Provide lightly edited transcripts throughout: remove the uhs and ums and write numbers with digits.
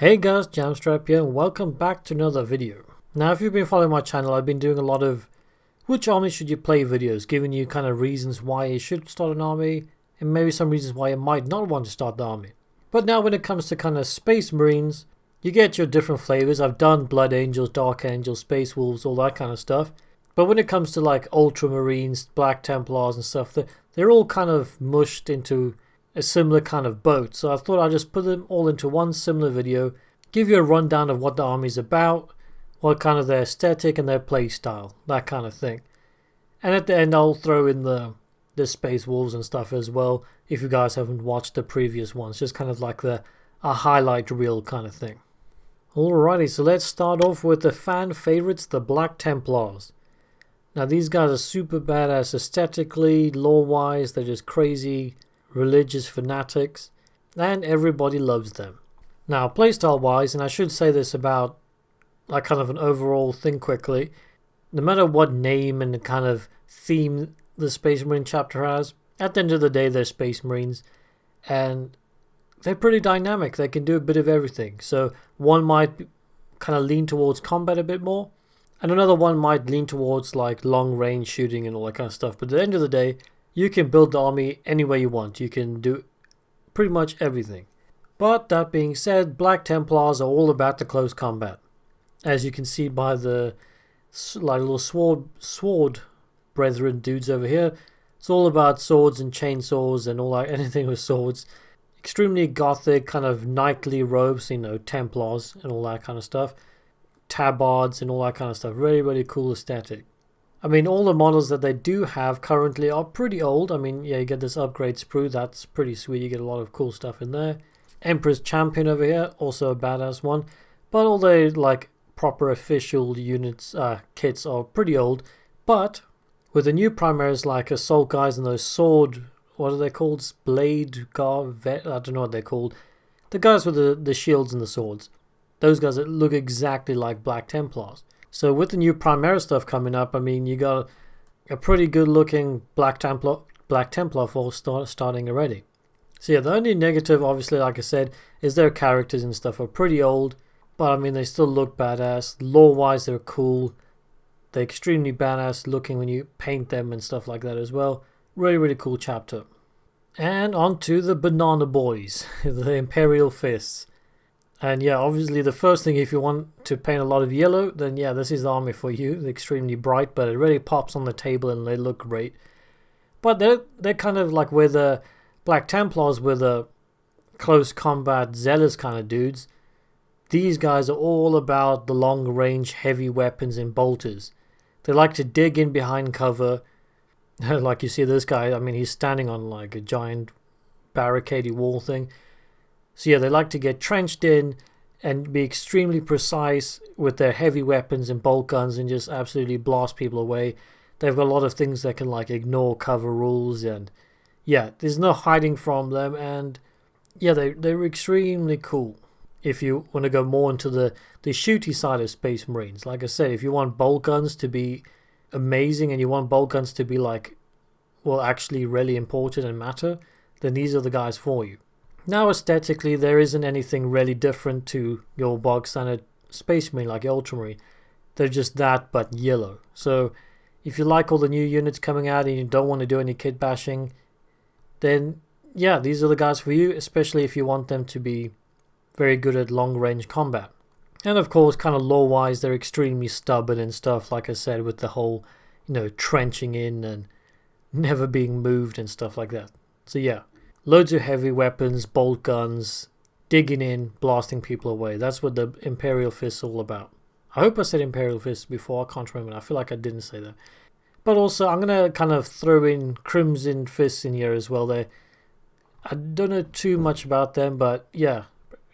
Hey guys, Jamstrap here and welcome back to another video. Now if you've been following my channel, I've been doing a lot of which army should you play videos, giving you kind of reasons why you should start an army and maybe some reasons why you might not want to start the army. But now when it comes to kind of Space Marines, you get your different flavors. I've done Blood Angels, Dark Angels, Space Wolves, all that kind of stuff. But when it comes to like Ultramarines, Black Templars and stuff, they're all kind of mushed into a similar kind of boat. So I thought I'd just put them all into one similar video, give you a rundown of what the army's about, what kind of their aesthetic and their play style, that kind of thing. And at the end I'll throw in the Space Wolves and stuff as well, if you guys haven't watched the previous ones, just kind of like a highlight reel kind of thing. Alrighty, so let's start off with the fan favorites, the Black Templars. Now these guys are super badass aesthetically, lore-wise, they're just crazy religious fanatics, and everybody loves them. Now playstyle-wise, and I should say this about like kind of an overall thing quickly, no matter what name and the kind of theme the Space Marine chapter has, at the end of the day they're Space Marines, and they're pretty dynamic. They can do a bit of everything. So one might kind of lean towards combat a bit more, and another one might lean towards like long range shooting and all that kind of stuff. But at the end of the day, you can build the army any way you want. You can do pretty much everything. But that being said, Black Templars are all about the close combat. As you can see by the like little sword brethren dudes over here, it's all about swords and chainsaws and all that, anything with swords. Extremely gothic, kind of knightly robes, you know, Templars and all that kind of stuff. Tabards and all that kind of stuff. Really, really cool aesthetic. I mean, all the models that they do have currently are pretty old. I mean, yeah, you get this upgrade sprue. That's pretty sweet. You get a lot of cool stuff in there. Emperor's Champion over here, also a badass one. But all the like proper official units, kits are pretty old. But with the new primaries like Assault Guys and those sword, what are they called? Blade Guard, I don't know what they're called. The guys with the shields and the swords. Those guys that look exactly like Black Templars. So with the new Primera stuff coming up, I mean, you got a pretty good looking Black Templar force starting already. So yeah, the only negative, obviously, like I said, is their characters and stuff are pretty old. But I mean, they still look badass. Lore-wise, they're cool. They're extremely badass looking when you paint them and stuff like that as well. Really, really cool chapter. And on to the Banana Boys, the Imperial Fists. And yeah, obviously the first thing, if you want to paint a lot of yellow, then yeah, this is the army for you. They're extremely bright, but it really pops on the table and they look great. But they're kind of like where the Black Templars were the close combat zealous kind of dudes. These guys are all about the long range heavy weapons and bolters. They like to dig in behind cover. Like you see this guy, I mean, he's standing on like a giant barricadey wall thing. So yeah, they like to get trenched in and be extremely precise with their heavy weapons and bolt guns and just absolutely blast people away. They've got a lot of things that can like ignore cover rules, and yeah, there's no hiding from them, and yeah, they're extremely cool. If you want to go more into the shooty side of Space Marines, like I said, if you want bolt guns to be amazing and you want bolt guns to be like, well, actually really important and matter, then these are the guys for you. Now aesthetically, there isn't anything really different to your bog standard Space Marine like your Ultramarine. They're just that, but yellow. So if you like all the new units coming out and you don't want to do any kit bashing, then yeah, these are the guys for you, especially if you want them to be very good at long range combat. And of course, kind of lore wise, they're extremely stubborn and stuff, like I said, with the whole, you know, trenching in and never being moved and stuff like that. So yeah. Loads of heavy weapons, bolt guns, digging in, blasting people away. That's what the Imperial Fist is all about. I hope I said Imperial Fist before, I can't remember. I feel like I didn't say that. But also, I'm going to kind of throw in Crimson Fists in here as well. I don't know too much about them, but yeah.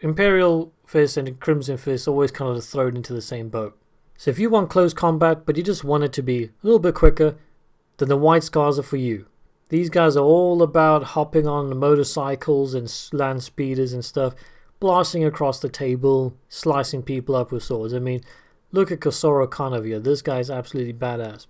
Imperial Fist and Crimson Fist always kind of thrown into the same boat. So if you want close combat, but you just want it to be a little bit quicker, then the White Scars are for you. These guys are all about hopping on motorcycles and land speeders and stuff, blasting across the table, slicing people up with swords. I mean, look at Kosoro Kanavia. This guy's absolutely badass.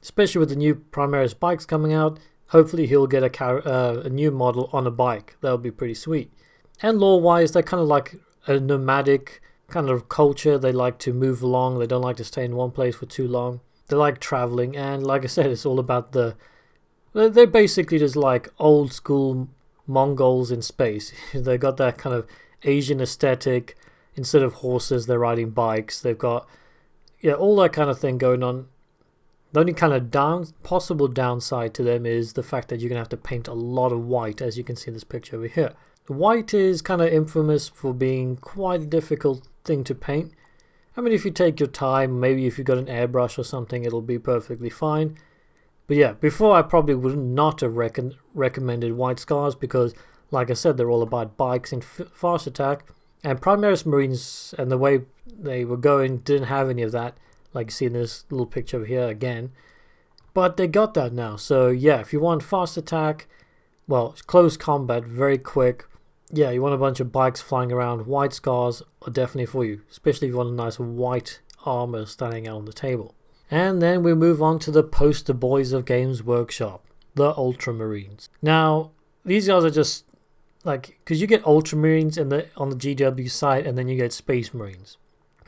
Especially with the new Primaris bikes coming out, hopefully he'll get a new model on a bike. That would be pretty sweet. And lore-wise, they're kind of like a nomadic kind of culture. They like to move along. They don't like to stay in one place for too long. They like traveling, and like I said, it's all about they're basically just like old school Mongols in space. They got that kind of Asian aesthetic. Instead of horses, they're riding bikes. They've got, yeah, all that kind of thing going on. The only kind of possible downside to them is the fact that you're going to have to paint a lot of white, as you can see in this picture over here. White is kind of infamous for being quite a difficult thing to paint. I mean, if you take your time, maybe if you've got an airbrush or something, it'll be perfectly fine. But yeah, before I probably would not have recommended white scars because, like I said, they're all about bikes and fast attack. And Primaris Marines and the way they were going didn't have any of that, like you see in this little picture over here again. But they got that now. So yeah, if you want fast attack, well, close combat, very quick. Yeah, you want a bunch of bikes flying around, white scars are definitely for you. Especially if you want a nice white armor standing out on the table. And then we move on to the poster boys of Games Workshop, the Ultramarines. Now, these guys are just like, because you get Ultramarines on the GW side, and then you get Space Marines.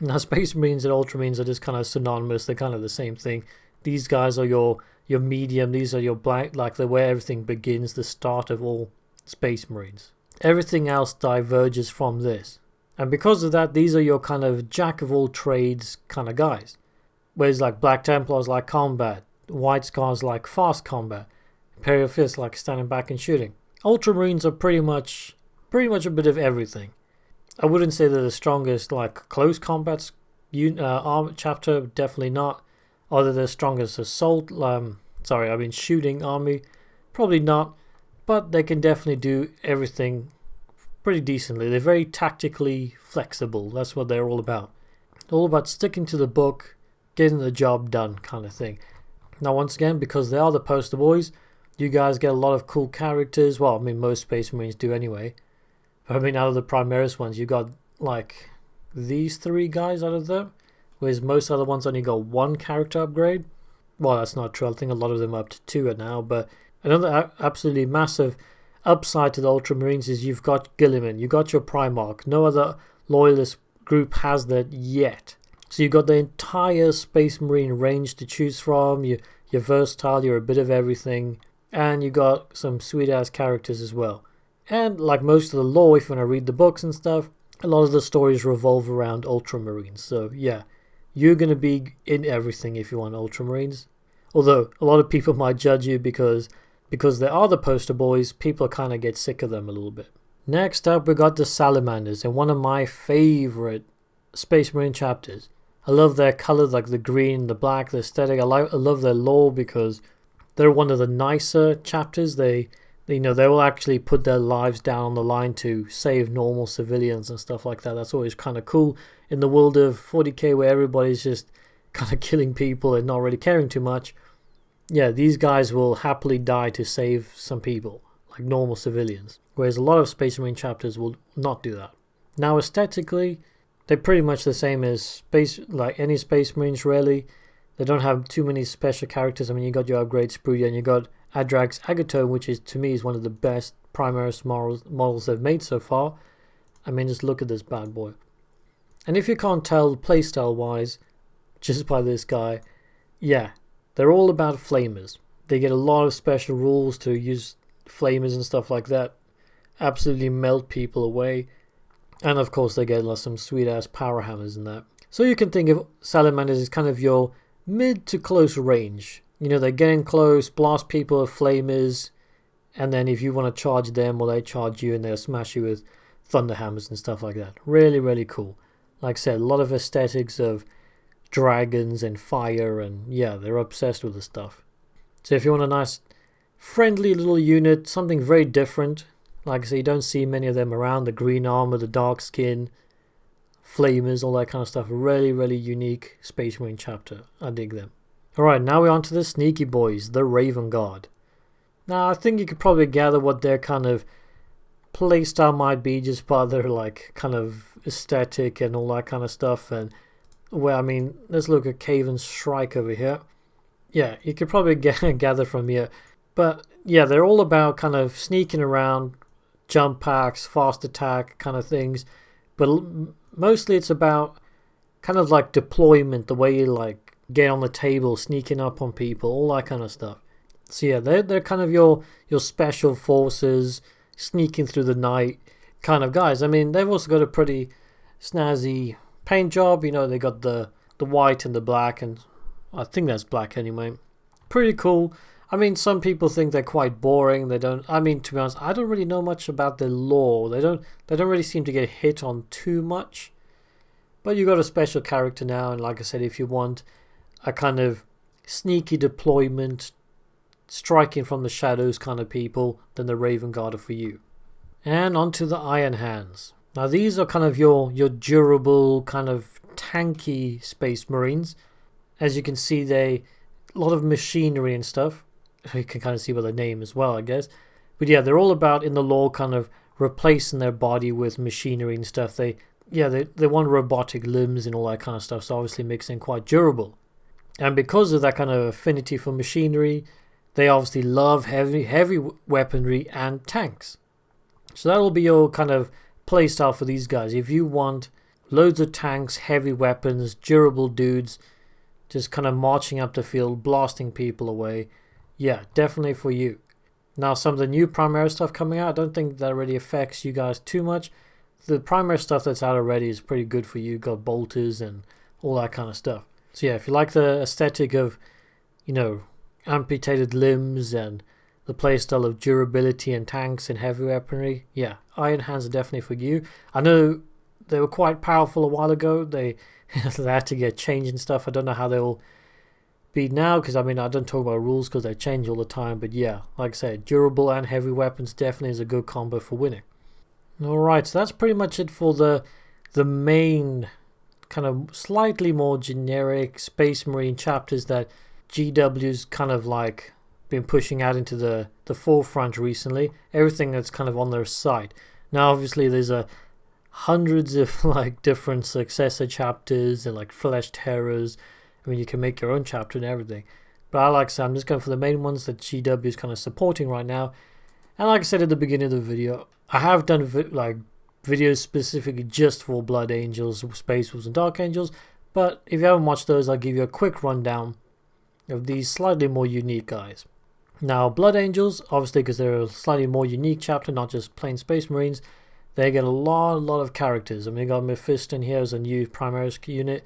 Now, Space Marines and Ultramarines are just kind of synonymous. They're kind of the same thing. These guys are your medium. These are your black, like the where everything begins, the start of all Space Marines. Everything else diverges from this. And because of that, these are your kind of jack of all trades kind of guys. Whereas like Black Templars like combat, White Scars like fast combat, Imperial Fists like standing back and shooting. Ultramarines are pretty much a bit of everything. I wouldn't say they're the strongest like close combat armor chapter, definitely not. Are they the strongest assault? Shooting army, probably not. But they can definitely do everything pretty decently. They're very tactically flexible. That's what they're all about. All about sticking to the book, getting the job done kind of thing. Now once again, because they are the poster boys, you guys get a lot of cool characters. Well, I mean most Space Marines do anyway. But I mean out of the Primaris ones, you got like these three guys out of them. Whereas most other ones only got one character upgrade. Well, that's not true. I think a lot of them are up to 2 now. But another absolutely massive upside to the Ultramarines is you've got Guilliman. You got your Primarch. No other loyalist group has that yet. So you've got the entire Space Marine range to choose from. You're versatile. You're a bit of everything. And you got some sweet ass characters as well. And like most of the lore, if you want to read the books and stuff, a lot of the stories revolve around Ultramarines. So yeah, you're going to be in everything if you want Ultramarines. Although a lot of people might judge you because they are the poster boys, people kind of get sick of them a little bit. Next up, we got the Salamanders, and one of my favorite Space Marine chapters. I love their colors, like the green, the black, the aesthetic. I love their lore because they're one of the nicer chapters. They will actually put their lives down on the line to save normal civilians and stuff like that. That's always kind of cool in the world of 40k where everybody's just kind of killing people and not really caring too much. Yeah, these guys will happily die to save some people, like normal civilians. Whereas a lot of Space Marine chapters will not do that. Now aesthetically, they're pretty much the same as any Space Marines really. They don't have too many special characters. I mean, you got your upgrade Sprudia and you got Adrax Agatone, which is to me is one of the best Primaris models they've made so far. I mean, just look at this bad boy. And if you can't tell playstyle wise, just by this guy, yeah, they're all about flamers. They get a lot of special rules to use flamers and stuff like that. Absolutely melt people away. And of course they get some sweet ass power hammers and that. So you can think of Salamanders as kind of your mid to close range. You know, they're getting close, blast people with flamers, and then if you want to charge them, well, they charge you and they'll smash you with thunder hammers and stuff like that. Really, really cool. Like I said, a lot of aesthetics of dragons and fire, and yeah, they're obsessed with the stuff. So if you want a nice, friendly little unit, something very different, like I say, you don't see many of them around, the green armor, the dark skin, flamers, all that kind of stuff. Really, really unique Space Marine chapter. I dig them. Alright, now we're on to the sneaky boys, the Raven Guard. Now, I think you could probably gather what their kind of playstyle might be, just by their like kind of aesthetic and all that kind of stuff. And well, I mean, let's look at Caven's Shrike over here. Yeah, you could probably gather from here. But yeah, they're all about kind of sneaking around, jump packs, fast attack kind of things. But mostly it's about kind of like deployment, the way you like get on the table, sneaking up on people, all that kind of stuff. So yeah, they're kind of your special forces, sneaking through the night kind of guys. I mean, they've also got a pretty snazzy paint job. You know, they got the white and the black, and I think that's black anyway. Pretty cool. I mean, some people think they're quite boring. They don't. I mean, to be honest, I don't really know much about the lore. They don't really seem to get hit on too much. But you got a special character now, and like I said, if you want a kind of sneaky deployment, striking from the shadows kind of people, then the Raven Guard are for you. And onto the Iron Hands. Now these are kind of your durable, kind of tanky Space Marines. As you can see, they a lot of machinery and stuff. You can kind of see by the name as well, I guess. But yeah, they're all about in the lore kind of replacing their body with machinery and stuff. They want robotic limbs and all that kind of stuff, so obviously makes them quite durable. And because of that kind of affinity for machinery, they obviously love heavy weaponry and tanks. So that'll be your kind of playstyle for these guys. If you want loads of tanks, heavy weapons, durable dudes, just kind of marching up the field, blasting people away, yeah, definitely for you. Now some of the new Primera stuff coming out, I don't think that really affects you guys too much. The Primera stuff that's out already is pretty good for you. Got bolters and all that kind of stuff. So yeah, if you like the aesthetic of, you know, amputated limbs and the playstyle of durability and tanks and heavy weaponry, yeah, Iron Hands are definitely for you. I know they were quite powerful a while ago. They had to get changed and stuff. I don't know how they'll be now, because I mean, I don't talk about rules because they change all the time. But yeah, like I said, durable and heavy weapons definitely is a good combo for winning. Alright, so that's pretty much it for the main kind of slightly more generic Space Marine chapters that GW's kind of like been pushing out into the forefront recently. Everything that's kind of on their site. Now obviously there's hundreds of like different successor chapters and like Flesh Terrors. I mean, you can make your own chapter and everything. But I like I said, I'm just going for the main ones that GW is kind of supporting right now. And like I said at the beginning of the video, I have done videos specifically just for Blood Angels, Space Wolves and Dark Angels. But if you haven't watched those, I'll give you a quick rundown of these slightly more unique guys. Now, Blood Angels, obviously because they're a slightly more unique chapter, not just plain Space Marines, they get a lot of characters. I mean, you got Mephisto here as a new Primaris unit.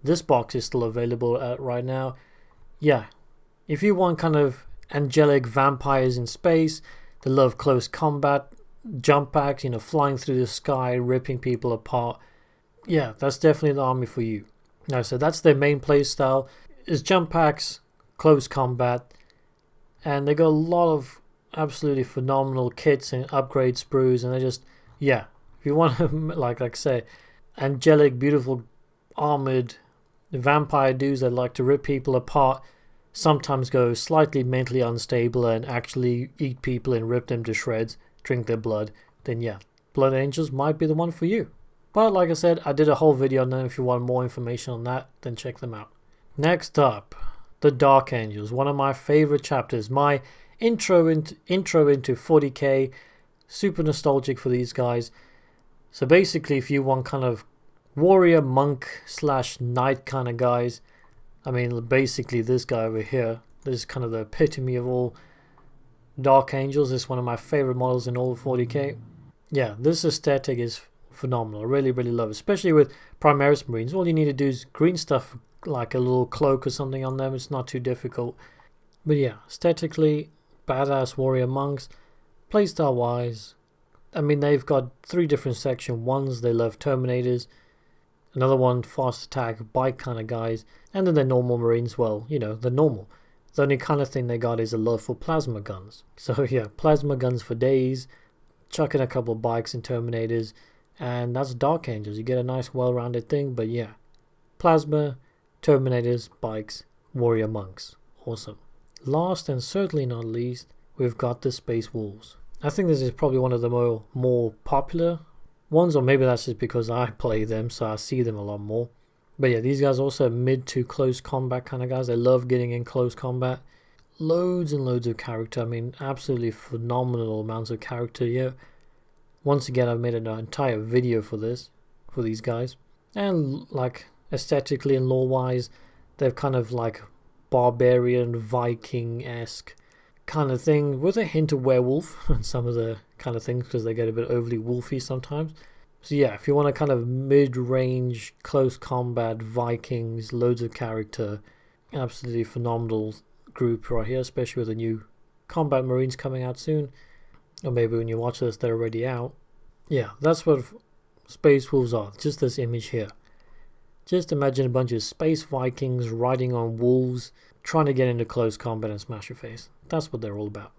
This box is still available right now. Yeah, if you want kind of angelic vampires in space, they love close combat, jump packs, you know, flying through the sky, ripping people apart. Yeah, that's definitely the army for you. Now, so that's their main play style, is jump packs, close combat, and they got a lot of absolutely phenomenal kits and upgrade sprues, and they just, yeah, if you want like I say, angelic, beautiful, armored vampire dudes that like to rip people apart, sometimes go slightly mentally unstable and actually eat people and rip them to shreds, drink their blood, then yeah, Blood Angels might be the one for you. But like I said, I did a whole video on them. If you want more information on that, then check them out. Next up, the Dark Angels, one of my favorite chapters. My intro into 40k, super nostalgic for these guys. So basically, if you want kind of warrior, monk / knight kind of guys, I mean, basically this guy over here, this is kind of the epitome of all Dark Angels. This is one of my favorite models in all of 40k. Yeah, this aesthetic is phenomenal. I really love it, especially with Primaris Marines. All you need to do is green stuff, like a little cloak or something on them. It's not too difficult. But yeah, aesthetically, badass warrior monks. Playstyle wise, I mean, they've got 3 different sections. Ones, they love Terminators. Another one, fast attack, bike kind of guys. And then the normal Marines, well, you know, the normal. The only kind of thing they got is a love for plasma guns. So yeah, plasma guns for days. Chuck in a couple of bikes and Terminators. And that's Dark Angels. You get a nice well-rounded thing. But yeah, plasma, Terminators, bikes, warrior monks. Awesome. Last and certainly not least, we've got the Space Wolves. I think this is probably one of the more popular ones, or maybe that's just because I play them, so I see them a lot more. But yeah, these guys also mid to close combat kind of guys. They love getting in close combat. Loads and loads of character. I mean, absolutely phenomenal amounts of character here. Once again, I've made an entire video for this. for these guys. And like aesthetically and lore-wise, they're kind of like barbarian, Viking-esque kind of thing with a hint of werewolf and some of the kind of things because they get a bit overly wolfy sometimes. So yeah, if you want a kind of mid-range, close combat, Vikings, loads of character, absolutely phenomenal group right here, especially with the new Combat Marines coming out soon. Or maybe when you watch this, they're already out. Yeah, that's what Space Wolves are, just this image here. Just imagine a bunch of space Vikings riding on wolves, trying to get into close combat and smash your face. That's what they're all about.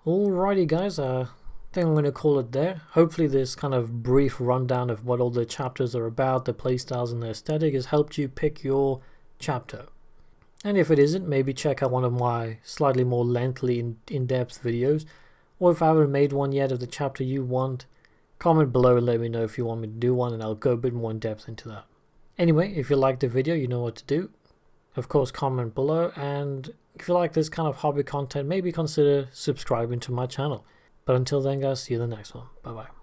Alrighty guys, I think I'm going to call it there. Hopefully this kind of brief rundown of what all the chapters are about, the playstyles and the aesthetic has helped you pick your chapter. And if it isn't, maybe check out one of my slightly more lengthy in-depth videos. Or if I haven't made one yet of the chapter you want, comment below and let me know if you want me to do one and I'll go a bit more in depth into that. Anyway, if you liked the video, you know what to do. Of course, comment below, and if you like this kind of hobby content, maybe consider subscribing to my channel. But until then guys, see you in the next one. Bye bye.